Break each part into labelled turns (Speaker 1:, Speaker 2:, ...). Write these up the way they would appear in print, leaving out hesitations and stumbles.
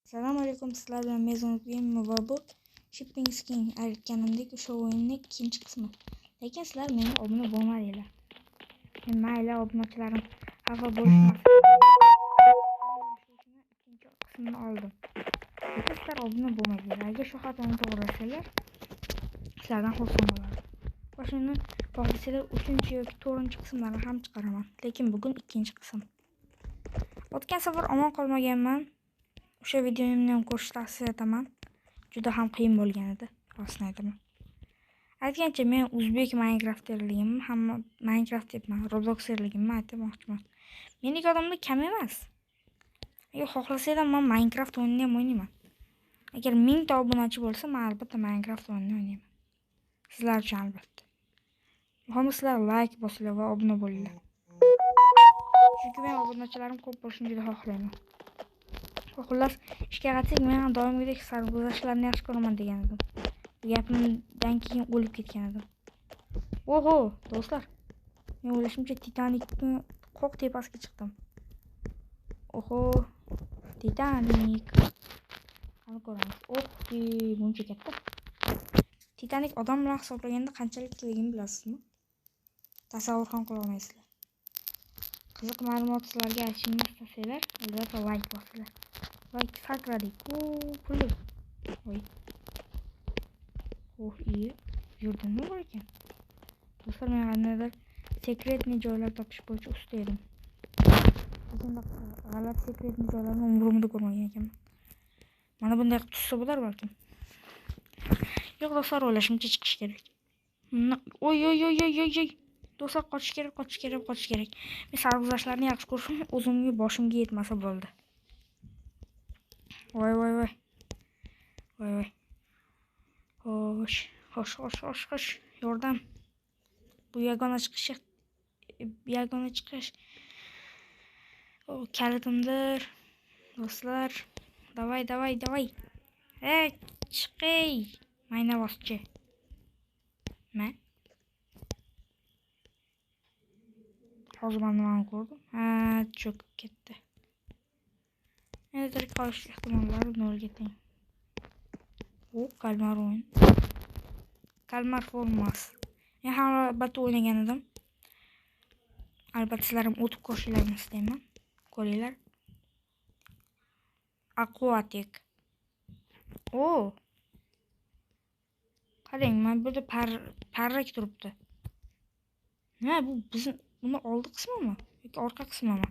Speaker 1: Assalomu alaykum, sizlar bilan Mezon va bu Shipping Skin aytganimdek o'sha o'yinning ikkinchi qismi. Lekin sizlar menga obuna bo'lmadinglar. Men mayli obunachilarim xafa bo'lishmasin. Ikkinchi qismini oldim. Lekin sizlar obuna bo'lmadinglar. Agar shu xatoni to'g'rilasalar, sizlardan xursand bo'lardim. Boshini xohlasalar 3 yoki 4 qismlarni ham chiqaraman. Lekin bugun ikkinchi qism. O'tgan safar omon qolmaganman. O'sha videomni ham ko'rishni tavsiya etaman. Juda ham qiyin bo'lgan edi, rostini aytaman. Aytgancha men o'zbek Minecrafterligimni, hamma Minecraft debman, Robloxerligimni aytmoqchiman. Mening odamlar kam emas. Agar xohlasanglar men Minecraft o'yinini ham o'ynayman. Agar 1000 ta obunachi bo'lsa, men albatta Minecraft o'yinini o'ynayman. Sizlar uchun albatta. Muhimi sizlar like bosinglar va obuna bo'linglar. Chunki men obunachilarim ko'p bo'lishini juda xohlayman. Xullas, ishga qattiq men doimgidek sarguzashtlarni yaxshi ko'raman degan edim. Bu gapimdan keyin o'lib ketgan edim. Oho, do'stlar. Men o'ylashimcha Titanikni qoq tepasiga chiqdim. Oho, Titanik. Qani ko'ramiz. Buncha katta. Titanik odam bilan hisoblaganda qanchalik kichikligini bilasizmi? Tasavvur ham qila olmaysizlar. Qiziq ma'lumot sizlarga aytishimni istasanglar, albatta like bosinglar. Like sakradik. Pulli. Voy. Iyi. Yurdim nima bor ekan? Do'stlar, men qandaydir sekretni joylar topish bo'yicha usta edim. Bunday g'alati sekretni joylarni umrimda ko'rmagan ekanman. Mana bunday qilib tutsa bo'lar balkim. Yo'q, do'stlar, o'ylashimcha chiqish kerak. Oy. Do'stlar, qochish kerak. Men sarguzashtlarni yaxshi ko'rishim o'zimga boshimga yetmasa bo'ldi. Voy. Xo'sh. Yordam. Bu yagona chiqish. Kalitimdir. Do'stlar, davay. Chiqay. Mayna boschi. Men hozir nimani ko'rdim? Cho'kib ketdi. Endi tirik qolish ehtimollari 0 ga teng. Kalmar o'yin. Kalmar formas. Men ham albatta o'ynagan edim. Albatta sizlar ham o'tib ko'rishlarini istayman. Ko'ringlar. Aquatic. Qarang, mana bu yerda parrak turibdi. Nima bu? Buni oldi qismimi yoki orqa qismimi?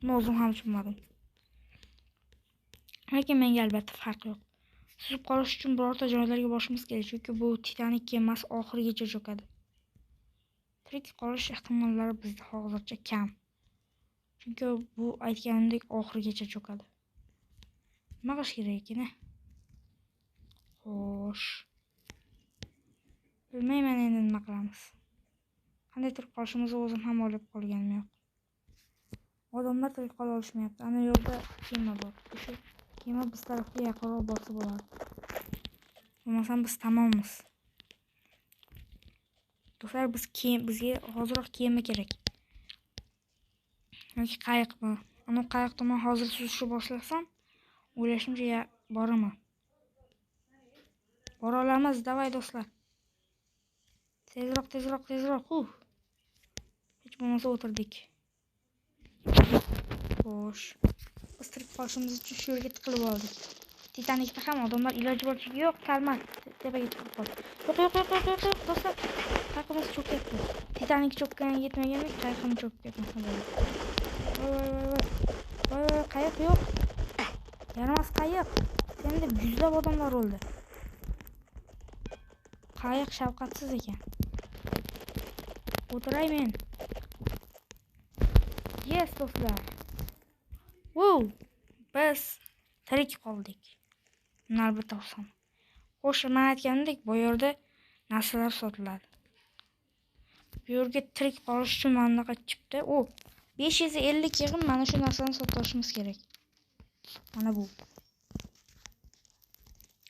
Speaker 1: Buni o'zim ham tushunmadim. Lekin menga albatta farq yo'q. Suzib qolish uchun birorta joylarga borishimiz kerak, chunki bu Titanik kemasi oxirigacha cho'kadi. Tirik qolish ehtimollari bizda hozircha kam. Chunki bu aytganimdek oxirigacha cho'kadi. Nima qilish kerak ekan? Xo'sh. Bilmayman endi nima qilamiz. Qanday tirik qolishimizni o'zim ham o'ylab qolganim yo'q. Odamlar tirik qola olishmayapti. Ana yo'lda kema bor. O'sha kema biz tarafga yaqinroq borsa bo'ladi. Bo'lmasam biz tamommiz. Do'stlar, bizga hozirroq kema kerak. Yoki qayiqmi? Ana qayiqda men hozir suzishni boshlasam, o'ylashimcha boraman. Bora olamiz, davay do'stlar. Tezroq. Hech bo'lmasa o'tirdik. Xo'sh. Biz tirik qolishimiz uchun shu yerga tiqilib oldik. Titanikda ham odamlar iloji boricha yo'q, kalmar tepaga chiqib qoldi. Yo'q, do'stlar. Qayiqimiz cho'kyapti. Titanik cho'kkaniga yetmaganmi, qayiqim cho'kib ketmasa bo'ladi. Voy, qayiq yo'q. Yaramas qayiq. Senda yuzlab odamlar o'ldi. Qayiq shafqatsiz ekan. O'tiray men. Yes, do'stlar. Biz tirik qoldik. Albatta xursand. Xo'sh, men aytganimdek, bu yerda narsalar sotiladi. Bu yerga tirik qolish uchun mana bunaqa chipta. 550 yig'in mana shu narsani sotishimiz kerak. Mana bu.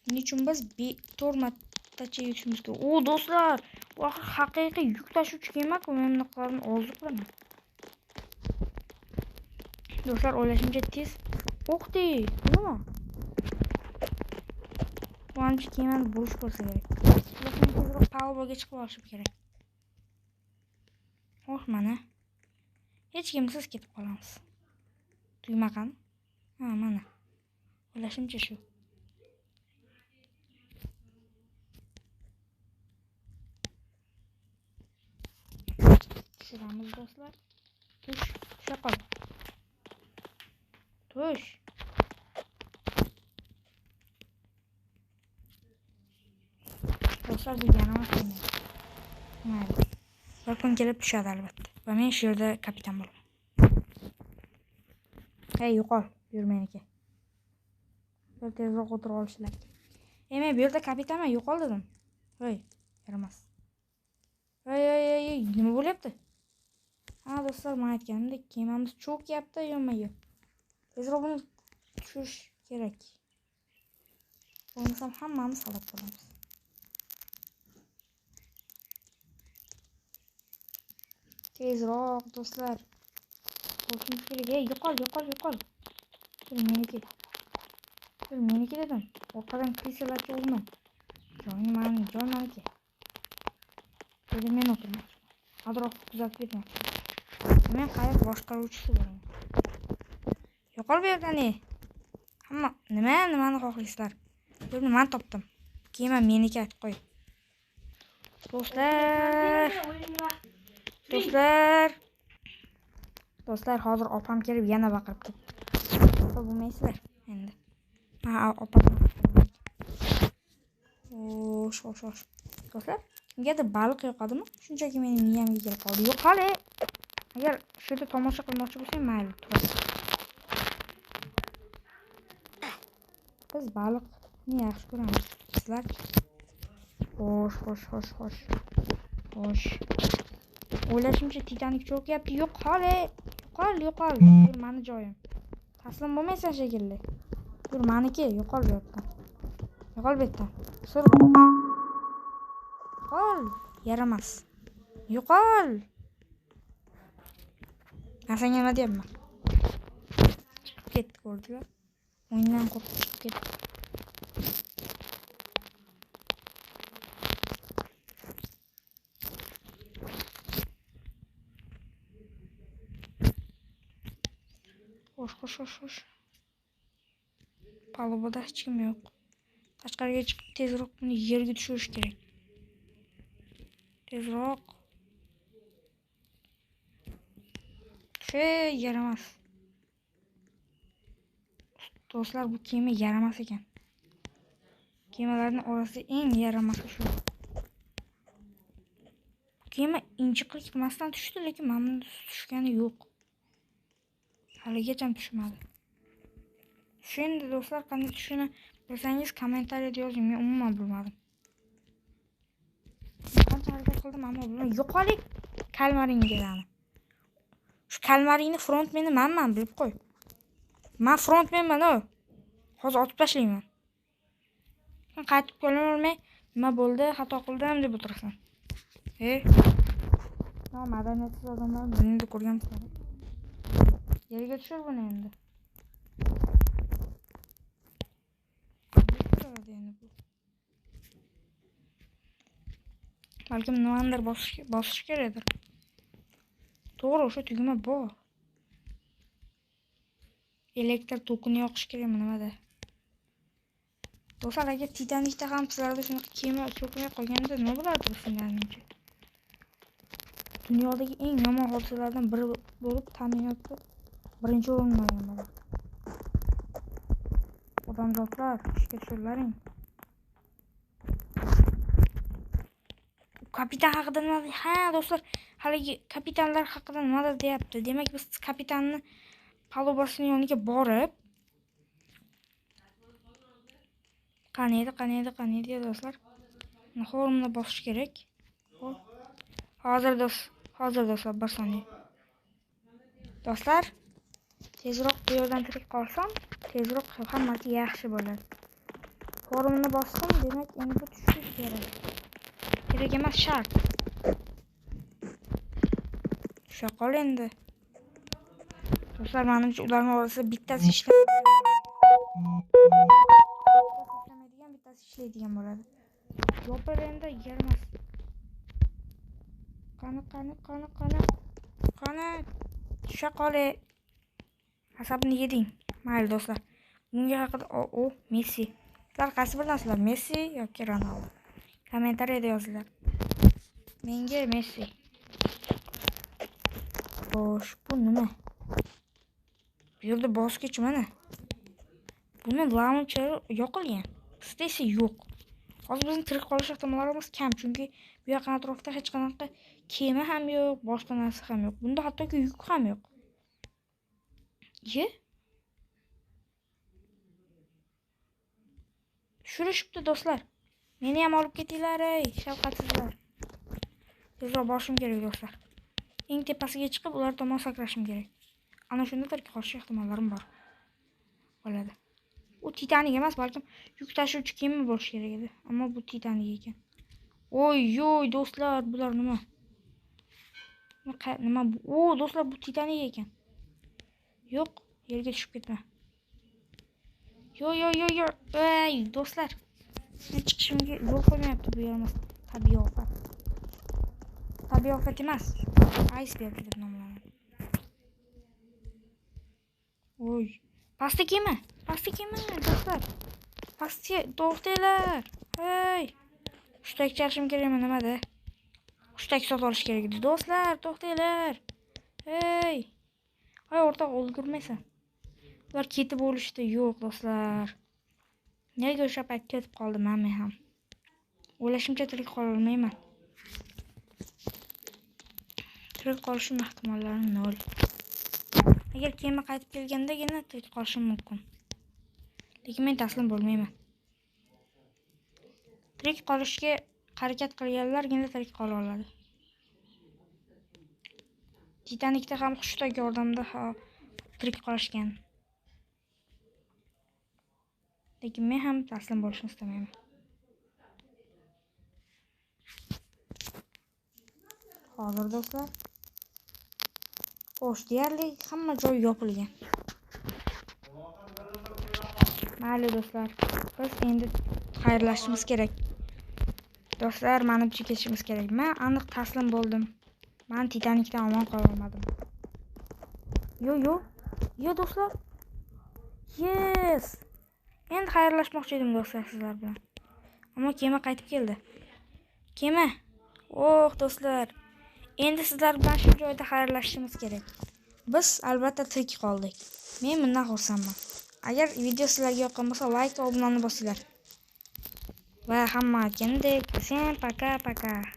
Speaker 1: Buning uchun biz 4 martacha yutishimiz kerak. Do'stlar, bu haqiqiy yuk tashuvchi kema-ku, men bunaqalarni orzu qilaman. Do'stlar, o'ylashimcha tez. Nima? Manimcha kemani burish bo'lsa kerak. Lekin tezroq palubaga chiqib olishim kerak. Xo'sh, mana. Hech kimsiz ketib qolamiz. Tugma qani? Ha, mana. O'ylashimcha shu. Tushiramiz do'stlar. Tusha qol. Tush. Do'stlar, bu yana mayli. Bir kun kelib tushadi albatta. Va men shu yerda kapitan bo'laman. Hey, yo'qol, yur meniki. Bir tezroq o'tirib olishlar. Men bu yerda kapitanman, yo'qol dedim. Voy, yaramas. Voy, nima bo'lyapti? Ha, do'stlar, men aytganimdek, kemamiz cho'kyapti, yo'qmi-yo'q. Tezroq buni tushirish kerak. Bo'lmasam hammamiz halok bo'lamiz. Tezroq do'stlar. Qo'shim kerak. Yo'qol. Dur meniki dedim. Orqadan krisalarga urma. Joyni meniki. Dedi men o'tirmoqchiman. Atrof kuzatib ketmoqchiman. Men qayiq boshqaruvchisi bo'laman. Yo'qol bu yerdan. Hamma nimani xohlaysizlar? Buni men topdim. Kema meniki aytib qo'y. Do'stlar, hozir opam kelib yana baqirib ketdi. Xafa bo'lmaysizlar endi. Ha, opam. Xo'sh. Do'stlar, kimgadir baliq yoqadimi? Shunchaki mening miyamga kelib qoldi. Yo'qol. Agar shu yerda tomosha qilmoqchi bo'lsang, mayli, turadi. Biz baliqni yaxshi ko'ramiz. Sizlar? Xo'sh. O'ylashimcha Titanik cho'kyapti. Yo'qol. Dur, meni joyim. Taslim bo'lmaysan shekilli. Dur, meniki. Yo'qol bu yerdan. Yo'qol bu yerdan. Sur. Yo'qol. Yaramas. Yo'qol. Senga nima deyapman? Chiqib ketdi, ko'rdinglar? O'yindan qo'rqib chiqib ketdi. Xo'sh. Palubada hech kim yo'q. Tashqariga chiqib tezroq buni yerga tushirish kerak. Tezroq. Yaramas. Do'stlar, bu kema yaramas ekan. Kemalarning orasida eng yaramasi shu. Kema inchiqlik qilmasdan tushdi, lekin mamnun tushgani yo'q. Haligacha tushmadi. Endi do'stlar, qanday tushishini bilsangiz kommentariyada yozing. Men umuman bilmadim. Qancha harakat qildim, ammo bilmadim. Yo'qolik kalmaringni. Shu kalmaringni frontmeni menman, bilib qo'y. Men frontmenman. Hozir otib tashlayman. Sen qaytib kelavermay, nima bo'ldi, xato qildim deb o'tirasan. Madaniyatsiz odamlar buni ko'rgansiz. Yerga tushir buni endi. Balkim nimadir bosish kerakdir. To'g'ri, o'sha tugma bor. Elektr tokini yoqish kerakmi nimada? Do'stlar, agar Titanikda ham sizlarda shunaqa kema cho'kmay qolganda nima bo'lardi sizlarningcha? Dunyodagi eng yomon hodisalardan biri bo'lib ta'minotda birinchi o'rinni olgan bo'lardi. Odamzodlar, ishga tushirlaring. Kapitan haqida nima? Ha, do'stlar, haligi kapitanlar haqida nimadir deyapti. Demak, biz kapitanni palubasining yoniga borib, qaniydi do'stlar? Forumni bosish kerak. Hozir do'stlar, bir soniya. Do'stlar, tezroq bu yerdan tirik qolsam, tezroq hammasi yaxshi bo'ladi. Forumni bosdim, demak endi tushish kerak. Kerak emas, shart. Tusha qol endi. Do'stlar, menimcha ularning orasida bittasi ishlamaydigan, bittasi hammasi ishlaydigan bo'ladi. Yopilganda yaramas. Qani. Tusha qoli. Asabni yeding. Mayli do'stlar. Bunga haqida Messi. Sizlar qaysi bilasizlar? Messi yoki Ronaldo? Kommentariyada yozinglar. Menga Messi. Xo'sh, bu nima? Bu yerda bosqich mana. Buni launcher yoqilgan. Bizda esa yo'q. Hozir bizning tirik qolish ehtimollarimiz kam, chunki bu yaqin atrofda hech qanaqa kema ham yo'q, boshqa narsa ham yo'q. Bunda hattoki yuk ham yo'q. Tushirishibdi do'stlar. Meni ham olib ketinglar, ey shafqatsizlar. Tezroq borishim kerak do'stlar. Eng tepasiga chiqib, ular tomon sakrashim kerak. Ana shunda tirik qolish ehtimollarim bor. Bo'ladi. U Titanik emas, balkim yuk tashuvchi kema bo'lishi kerak edi. Ammo bu Titanik ekan. Oy do'stlar, bular nima? Nima bu? Do'stlar, bu Titanik ekan. Yo'q, yerga tushib ketma. Yo. Ey, do'stlar. Men chiqishimga yo'l qo'ymayapti bu yerimiz. Tabiiy ofat. Tabiiy ofat emas. Iceberg deb nomlanadi. Oy, pastda kema, do'stlar. Pastga to'xtanglar. Hey. Hushtak chalishim kerakmi nimada? Hushtak sotib olish kerak edi. Do'stlar, to'xtanglar. Hey. Ay, o'rtoq, o'lgurmaysan. Ular ketib bo'lishdi. Yo'q, do'stlar. Nega o'sha payt ketib qoldim men ham? O'ylashimcha tirik qola olmayman. Tirik qolishim ehtimollari 0. Agar kema qaytib kelgandagina tirik qolishim mumkin. Lekin men taslim bo'lmayman. Tirik qolishga harakat qilganlargina tirik qola oladi. Titanikda ham hushtak yordamida tirik qolishgan. Lekin men ham taslim bo'lishni istamayman. Hozir do'stlar. Xo'sh, deyarli hamma joy yopilgan. Mayli do'stlar, biz endi xayrlashishimiz kerak. Do'stlar, menimcha ketishimiz kerak. Men aniq taslim bo'ldim. Men Titanikdan omon qola olmadim. Yo do'stlar. Yes. Endi xayrlashmoqchi edim do'stlar sizlar bilan. Ammo kema qaytib keldi. Kema. Do'stlar. Endi sizlar bilan shu joyda xayrlashishimiz kerak. Biz albatta tirik qoldik. Men bundan xursandman. Agar video sizlarga yoqqan bo'lsa, like va obunani bosinglar. Va hamma aytgandek, всем пока-пока.